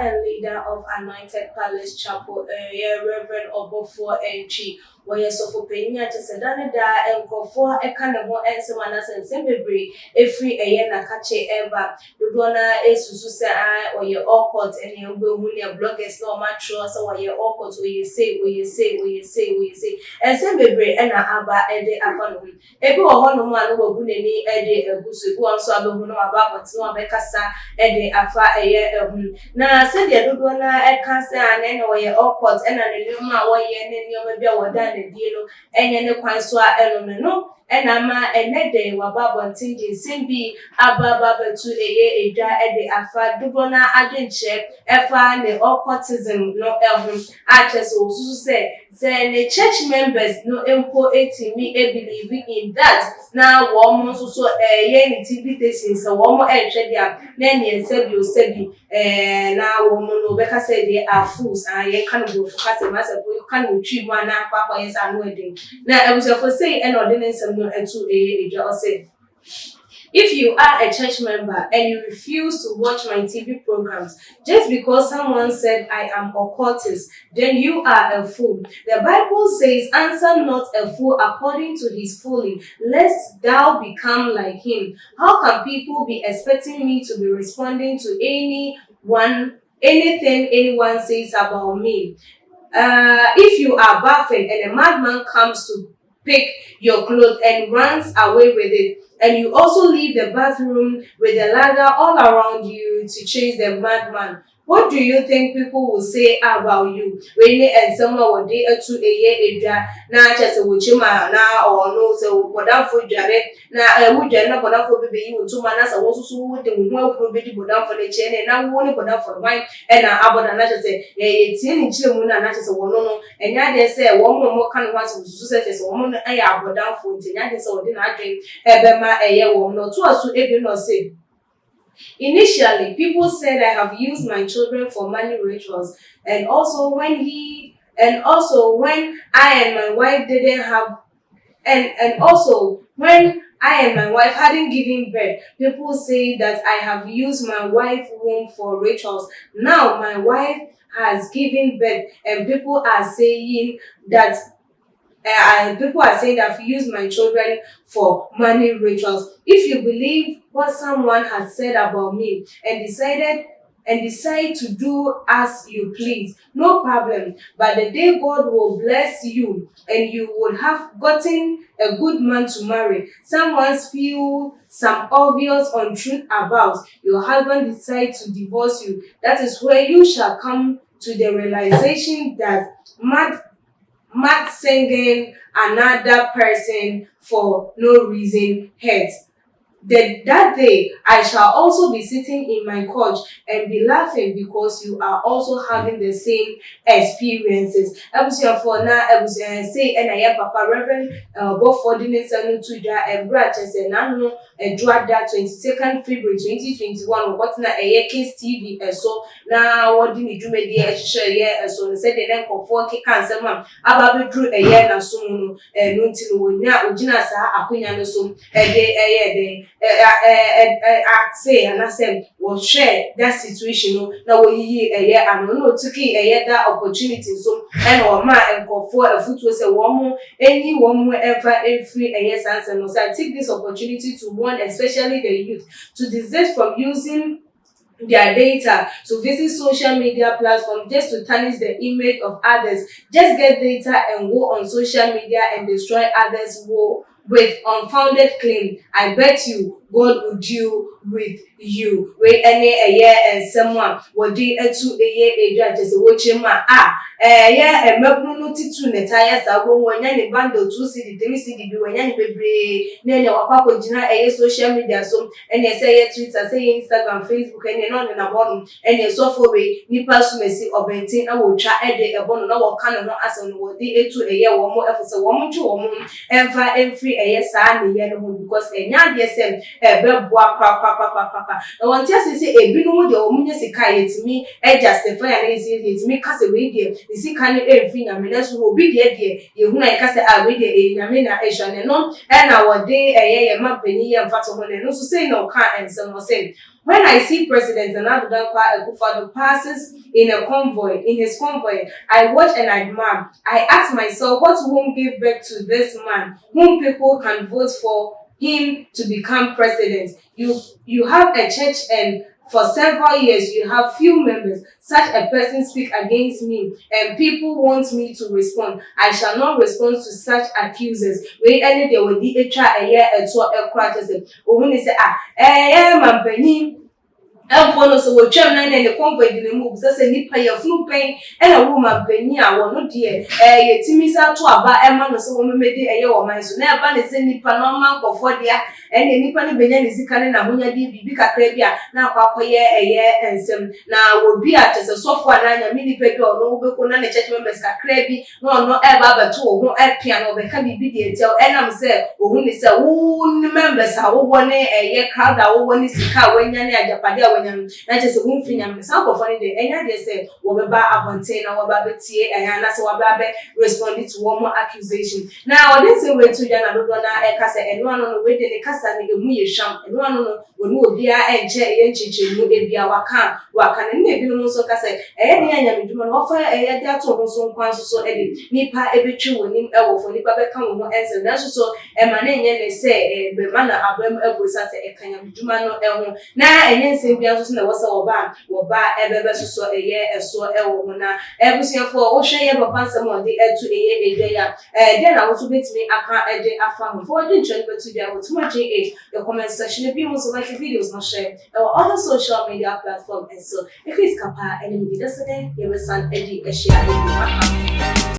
and leader of Anointed Palace Chapel, Reverend Obofour and where you're so for paying at Sedana and Kofor, a kind of more answer manas and Sembebre, a free a yen a catch ever. The donor is Susa or your awkward and your bloggers no mattress or your awkward where you say, and Sembebre and Abba and the Afan. Every one man who would any eddy a busu, one so I don't know about what's no Becassa, eddy afa a year. Now, said the Dudona a cancer and then or your awkward and an enuma or yen and your baby or done a deal and then the Quanswa element. And ama and net day were Baba Tingy Simbi Ababa to a dry at the Afa Dubona agent check Efa the Ocultizm no album artists also say then the church members no info me a believing in that now one also so a yen TV so one more entry there then said you said now woman no better say they are fools and you can't go for cast myself you can't retrieve one now papa is an wedding now I was for say an ordinance and to a say if you are a church member and you refuse to watch my TV programs just because someone said I am occultist, then you are a fool. The Bible says, answer not a fool according to his folly, lest thou become like him. How can people be expecting me to be responding to anything anyone says about me? If you are baffled and a madman comes to pick your clothes and runs away with it, and you also leave the bathroom with the ladder all around you to chase the madman, what do you think people will say about you? When and someone would day or two a year, now just a witchima now or no, so what I'm for Jared. Now I would not put up for baby, you 2 months. I also saw the woman who be put down for the chain, and I won't put up for wine. And I about another say, it's in children, and not just a woman. And now they say, one more kind of ones who such as a woman, I have put down for it, and that is all the night drink, a year woman, or 2 or so, if you not say. Initially, people said I have used my children for money rituals, and also when I and my wife didn't have, and also when I and my wife hadn't given birth, people say that I have used my wife's womb for rituals. Now my wife has given birth, and people are saying that. People are saying that I've used my children for money rituals. If you believe what someone has said about me and decide to do as you please, no problem. But the day God will bless you and you would have gotten a good man to marry, someone spill some obvious untruth about your husband decide to divorce you, that is where you shall come to the realization that mad singing another person for no reason hurts. That day, I shall also be sitting in my couch and be laughing because you are also having the same experiences. I was here for now, I was say, and I have Papa Reverend both for dinner to that and branches and I know a drag that 22nd February 2021, what's not a Kings TV, and so now what did you do? Media share, yeah, so said the name of 4K cancer, ma'am. I drew a year and so and until now, Ujina Sa, Aquinan, so a day. Say and I said, well, share that situation. Now, we a year and no took a that opportunity. So, and or ma and for a foot was a woman, any woman ever every a year's answer. No, so I take this opportunity to warn, especially the youth, to desist from using their data to visit social media platforms just to tarnish the image of others. Just get data and go on social media and destroy others' with unfounded claim. I bet you God will deal with you. Wait any a year and someone will do a 2 a year just watching my yeah, a mabruno to netires are going when any bundle 2 city, 3 city, when any baby, then our papa a social media so and they say Twitter, say Instagram, Facebook, and you're not in a bottom and you're so for way, Nippers Messi or Bentin, I will try a bone, no kind of no as on what they 2 a year or more efforts, a woman to woman, and fire and free a yes, because a young yes, a bell bois, papa. I want to say a big woman, the woman, it's me, a justify and it's me, cast away there. You see, can everything I mean, that's who will be there. You who I cast away the Yamina Asian and no, and our day a year, my penny and fat one, and also say no car and some was saying. When I see President Nana Akufo-Addo passes in his convoy, I watch and admire. I ask myself, what womb gave birth to this man, whom people can vote for him to become president? You have a church, and for several years you have few members. Such a person speak against me, and people want me to respond. I shall not respond to such accusers. We any day will be a try a year and so a crutches. When they say man Elbono so we try na the convoy di move so say nipa ye funu pen e na woman panyi a wono de ye timi sa to aba e ma no so wo memedi eye wo man so na aba ne say nipa no man kofo dia e ne nipa ne benya ne sika ne na honya di bibi kakra bia na akwakoye eye ensem na wo bi a tese sofo ananya mi nipa bi ono wo beko na ne church members kakra bi no ono e ba ba to wo ho e pia no be ka bibi di etel e na me say wo ni say wo members a wo ne eye crowd a wo ne sika wanya ne ajapade na just won finyam some of funny dey enya dey say wo be ba abonten na wo ba betie enya na say wo ba be respond to one more accusation. Now they say we to na do na e kasa eno ano no we dey ne kasa ne emu ye hwam eno ano no wonu obi a enche ye nchichemu ebia waka na ebi no so kasa eye ne anya meduma no fa eye dey ato ho so nkwan so edi nipa ebetwi wonim e wo fo nipa be ka wo ho ense na so e ma na enye ne say be ma na abam ebusa say e kanya meduma no e ho na enye nse bia so na wasa woba ebebe so eye eso ewo na ebusiafo wo hwe ye papa nsem ode etu eye edwa ya de na wo so betimi aka ede afa ho for de ntwe betu bia wo tuma j8 the comment section bi mo so like videos no share on the social media platform and so if it's kapa enemy that's the day you will send edi e share